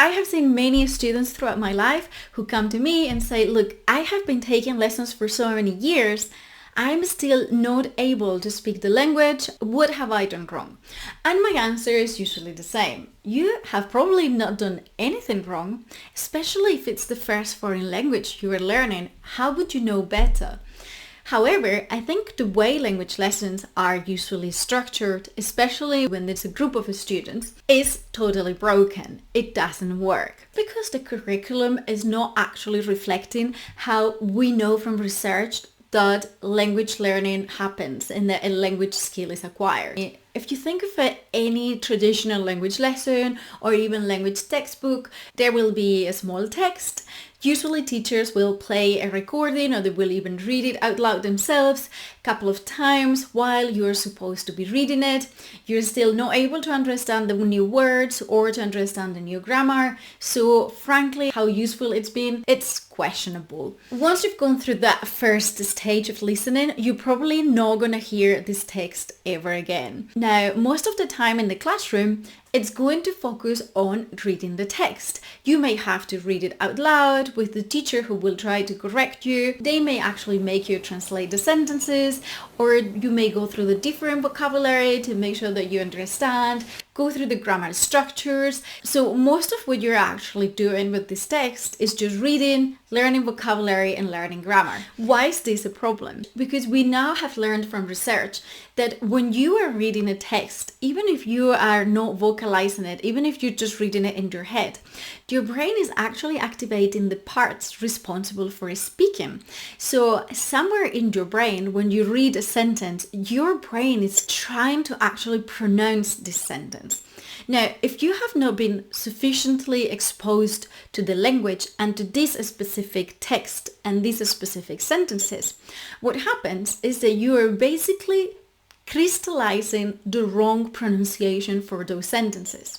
I have seen many students throughout my life who come to me and say, look, I have been taking lessons for so many years. I'm still not able to speak the language. What have I done wrong? And my answer is usually the same. You have probably not done anything wrong, especially if it's the first foreign language you are learning. How would you know better? However, I think the way language lessons are usually structured, especially when it's a group of students, is totally broken. It doesn't work because the curriculum is not actually reflecting how we know from research that language learning happens and that a language skill is acquired. If you think of any traditional language lesson or even language textbook, there will be a small text. Usually teachers will play a recording or they will even read it out loud themselves a couple of times while you're supposed to be reading it. You're still not able to understand the new words or to understand the new grammar. So frankly, how useful it's been, it's questionable. Once you've gone through that first stage of listening, you're probably not going to hear this text ever again. Now, most of the time in the classroom, it's going to focus on reading the text. You may have to read it out loud with the teacher who will try to correct you. They may actually make you translate the sentences, or you may go through the different vocabulary to make sure that you understand, go through the grammar structures. So most of what you're actually doing with this text is just reading, learning vocabulary and learning grammar. Why is this a problem? Because we now have learned from research that when you are reading a text, even if you are not vocalizing it, even if you're just reading it in your head, your brain is actually activating the parts responsible for speaking. So somewhere in your brain, when you read a sentence, your brain is trying to actually pronounce this sentence. Now, if you have not been sufficiently exposed to the language and to this specific text and these specific sentences, what happens is that you are basically crystallizing the wrong pronunciation for those sentences.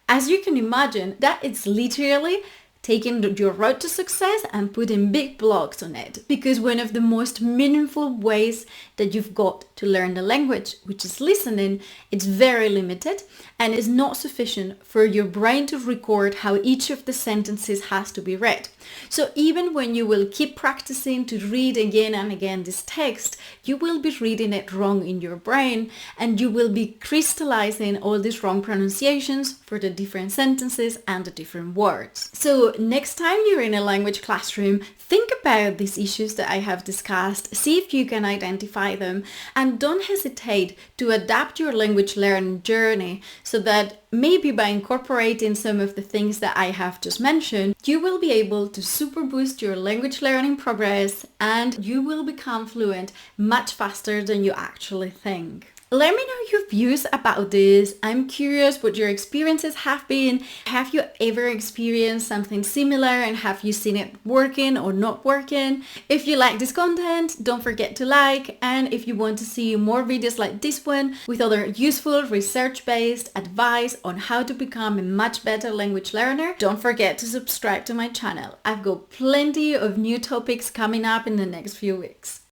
As you can imagine, that is literally taking your road to success and putting big blocks on it, because one of the most meaningful ways that you've got to learn the language, which is listening, it's very limited and is not sufficient for your brain to record how each of the sentences has to be read. So even when you will keep practicing to read again and again this text, you will be reading it wrong in your brain and you will be crystallizing all these wrong pronunciations for the different sentences and the different words. So next time you're in a language classroom, think about these issues that I have discussed, see if you can identify them, and don't hesitate to adapt your language learning journey so that maybe by incorporating some of the things that I have just mentioned, you will be able to super boost your language learning progress and you will become fluent much faster than you actually think. Let me know your views about this. I'm curious what your experiences have been. Have you ever experienced something similar and have you seen it working or not working? If you like this content, don't forget to like, and if you want to see more videos like this one with other useful research-based advice on how to become a much better language learner, don't forget to subscribe to my channel. I've got plenty of new topics coming up in the next few weeks.